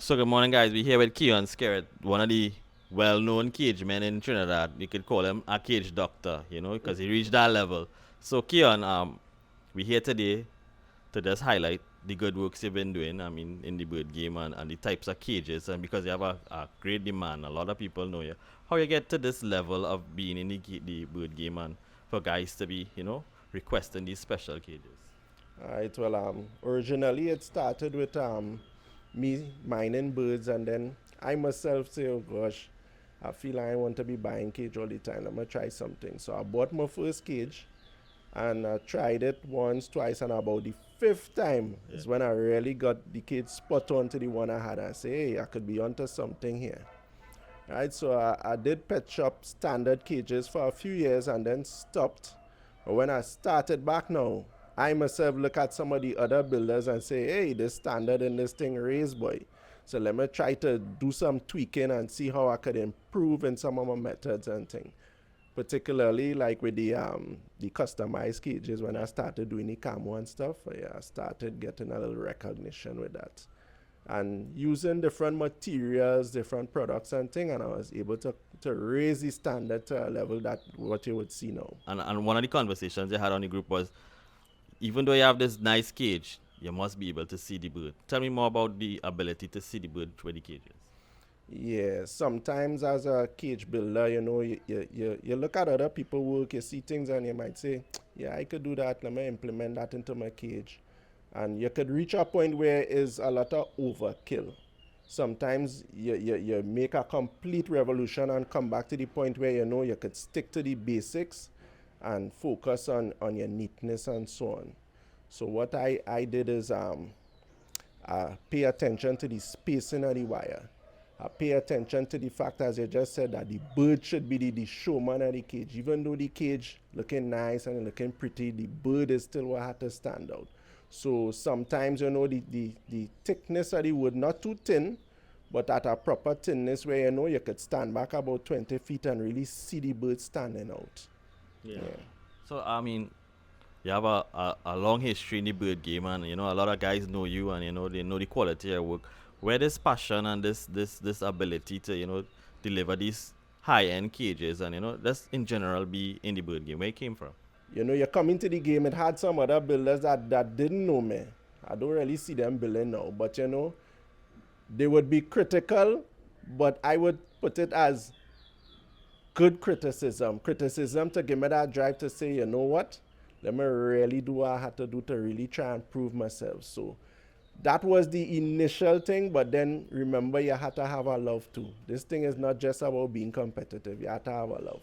So good morning, guys. We're here with Keown Skerritt, one of the well-known cage men in Trinidad. You could call him a cage doctor, because he reached that level. So Keown, we're here today to just highlight the good works you've been doing. I mean, in the bird game and the types of cages, and because you have a great demand, a lot of people know you. How you get to this level of being in the bird game and for guys to be, requesting these special cages. All right. Well, originally it started with me mining birds, and then I myself say, oh gosh, I feel I want to be buying cage all the time. I'm gonna try something. So I bought my first cage, and I tried it once, twice, and about the fifth time is when I really got the cage spot on to the one I had. I say, hey, I could be onto something here. Right. So I did pet shop standard cages for a few years and then stopped. But when I started back now, I myself look at some of the other builders and say, hey, this standard in this thing raised, boy. So let me try to do some tweaking and see how I could improve in some of my methods and things. Particularly like with the customized cages, when I started doing the camo and stuff, I started getting a little recognition with that. And using different materials, different products and things, and I was able to raise the standard to a level that what you would see now. And one of the conversations you had on the group was, even though you have this nice cage, you must be able to see the bird. Tell me more about the ability to see the bird through the cages. Yeah, sometimes as a cage builder, you look at other people work, you see things and you might say, yeah, I could do that, let me implement that into my cage. And you could reach a point where is a lot of overkill. Sometimes you make a complete revolution and come back to the point where you could stick to the basics and focus on your neatness and so on. So what I did is pay attention to the spacing of the wire. I pay attention to the fact, as you just said, that the bird should be the showman of the cage. Even though the cage looking nice and looking pretty, the bird is still what had to stand out. So sometimes, the thickness of the wood, not too thin, but at a proper thinness where you could stand back about 20 feet and really see the bird standing out. Yeah. So, I mean, you have a long history in the bird game, and, a lot of guys know you, and, they know the quality of your work. Where this passion and this ability to, deliver these high-end cages and, just in general be in the bird game, where it came from? You come into the game, it had some other builders that didn't know me. I don't really see them building now, but they would be critical, but I would put it as good criticism. Criticism to give me that drive to say, you know what? Let me really do what I had to do to really try and prove myself. So that was the initial thing, but then remember, you had to have a love too. This thing is not just about being competitive. You have to have a love.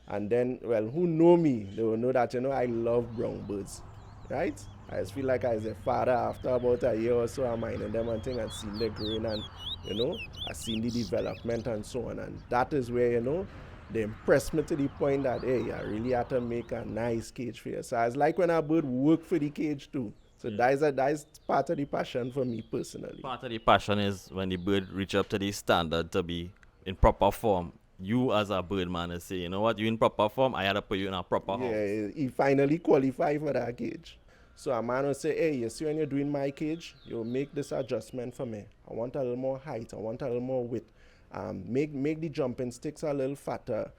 And then, well, who know me, they will know that, I love brown birds, right? I just feel like I was a father after about a year or so. I'm minding them and things and seeing the growing and, I seen the development and so on. And that is where, they impressed me to the point that, hey, I really had to make a nice cage for you. So it's like when a bird work for the cage too. So that's part of the passion for me personally. Part of the passion is when the bird reach up to the standard to be in proper form. You as a birdman is say, you know what, you in proper form, I had to put you in a proper house. Yeah, he finally qualified for that cage. So a man will say, hey, you see when you're doing my cage, you'll make this adjustment for me. I want a little more height, I want a little more width. Make the jumping sticks a little fatter.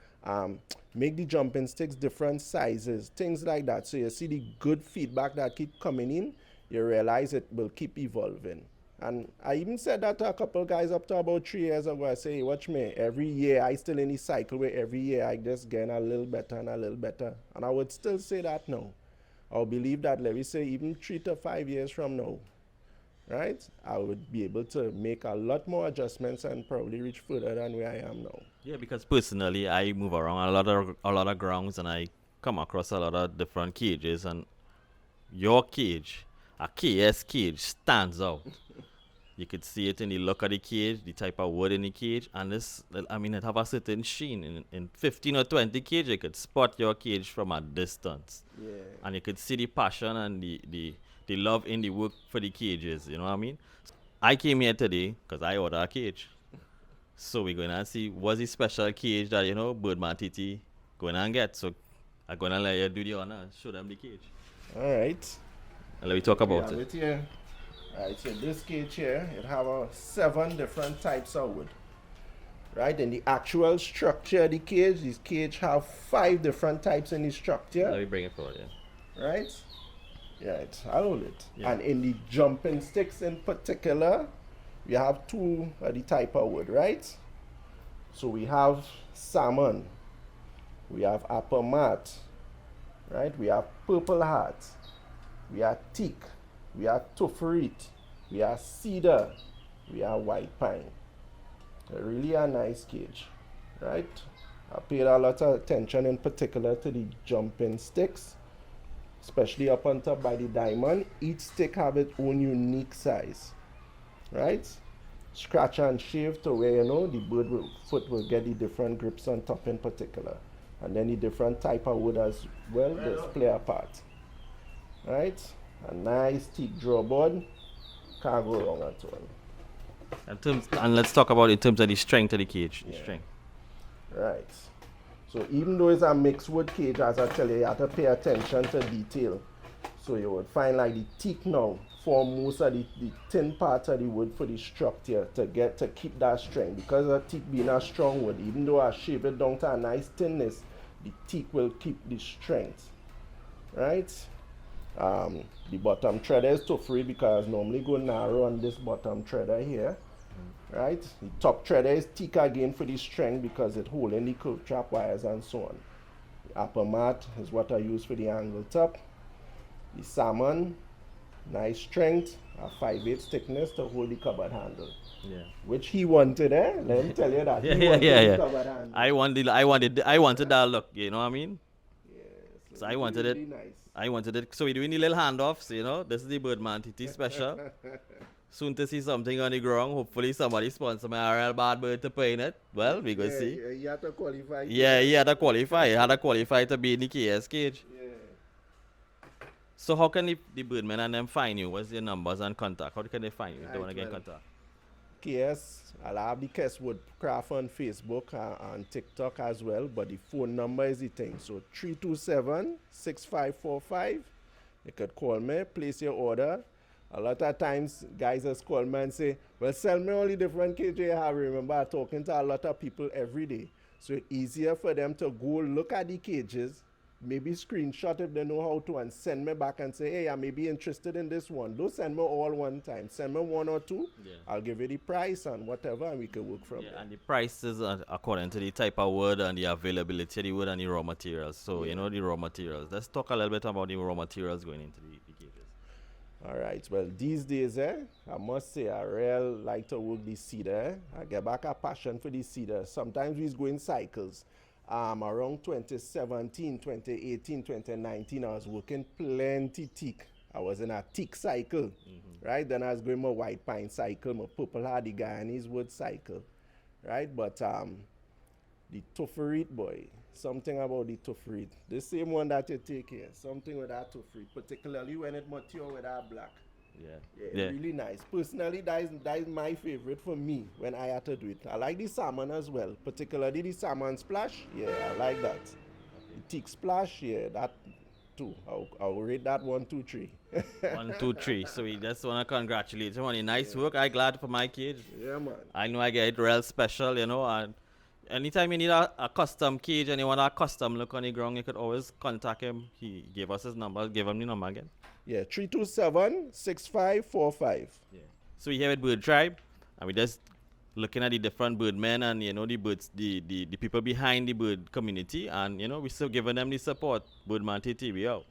Make the jumping sticks different sizes, things like that. So you see the good feedback that keep coming in, you realize it will keep evolving. And I even said that to a couple guys up to about 3 years ago. I say, watch me, every year I still in the cycle where every year I just get a little better and a little better. And I would still say that now. I'll believe that, let me say, even 3 to 5 years from now, right, I would be able to make a lot more adjustments and probably reach further than where I am now. Yeah, because personally, I move around a lot of grounds, and I come across a lot of different cages, and your cage, a KS cage, stands out. You could see it in the look of the cage, the type of wood in the cage, and it have a certain sheen. In 15 or 20 cage, you could spot your cage from a distance. Yeah. And you could see the passion and the love in the work for the cages, you know what I mean? I came here today because I ordered a cage. So we're going to see what's the special cage that, Birdman TT going to get. So I'm going to let you do the honor and show them the cage. All right. And let me talk about it. Here. Right, so this cage here, it have 7 different types of wood. Right, in the actual structure of the cage, this cage have 5 different types in the structure. Let me bring it forward, yeah. Right? Yeah, I'll hold it. Yeah. And in the jumping sticks in particular, we have 2 of the type of wood, right? So we have salmon, we have apple mat, right? We have purple heart, we have teak, we have tofferite, we have cedar, we have white pine. Really a nice cage, right? I paid a lot of attention in particular to the jumping sticks, especially up on top by the diamond. Each stick have its own unique size, right? Scratch and shave to where the foot will get the different grips on top in particular, and then the different type of wood as well just play a part, right? A nice teak draw board, can't go wrong at all. And let's talk about in terms of the strength of the cage. The Yeah. strength. Right. So even though it's a mixed wood cage, as I tell you have to pay attention to detail. So you would find like the teak now form most of the thin part of the wood for the structure to keep that strength. Because of teak being a strong wood, even though I shave it down to a nice thinness, the teak will keep the strength. Right? The bottom threader is tougher because normally go narrow on this bottom threader here. Right? The top threader is teak again for the strength because it holding the curve trap wires and so on. The upper mat is what I use for the angle top. The salmon, nice strength, a 5/8 thickness to hold the cupboard handle. Yeah. Which he wanted, eh? Let me tell you that. Yeah, He yeah, wanted yeah, the yeah. cupboard handle. I wanted that look. You know what I mean? Yes, So I wanted it. really nice. I wanted it. So we're doing the little handoffs. This is the Birdman TT special. Soon to see something on the ground. Hopefully somebody sponsor my RL bad bird to paint it. Well, we go see. Yeah, you have to qualify. Yeah, he had to qualify. He had to qualify to be in the KS cage. Yeah. So how can the Birdmen and them find you? What's your numbers and contact? How can they find you if they want to get in Well, contact? KS, I'll have the KS Woodcraft on Facebook and TikTok as well, but the phone number is the thing. So 327-6545. You could call me, place your order. A lot of times, guys just call me and say, well, sell me all the different cages you have. Remember, I'm talking to a lot of people every day. So it's easier for them to go look at the cages, maybe screenshot if they know how to, and send me back and say, hey, I may be interested in this one. Don't send me all one time. Send me 1 or 2. Yeah. I'll give you the price and whatever, and we can work from Yeah, there. and the prices are according to the type of wood and the availability of the wood and the raw materials. So, the raw materials. Let's talk a little bit about the raw materials going into the cages. All right. Well, these days, I must say, I really like to work the cedar. I get back a passion for the cedar. Sometimes we go in cycles. Around 2017, 2018, 2019, I was working plenty teak. I was in a teak cycle, right? Then I was going my white pine cycle, my purple hardy Guyanese wood cycle, right? But the tofferite, boy, something about the tofferite. The same one that you take here, something with that tofferite, particularly when it mature with that black. Yeah, really nice. Personally, that is my favorite for me when I had to do it. I like the salmon as well, particularly the salmon splash. Yeah, I like that. The teak splash, yeah, that too. I'll rate that 1, 2, 3. 1, 2, 3. So we just want to congratulate you on the nice work. I'm glad for my cage. Yeah, man. I know I get it real special, and anytime you need a custom cage and you want a custom look on the ground, you could always contact him. He gave us his number. Give him the number again. Yeah, 327-6545. Yeah. So we here with Bird Tribe, and we just looking at the different birdmen and the birds, the people behind the bird community, and we still giving them the support. Birdman TT, we out.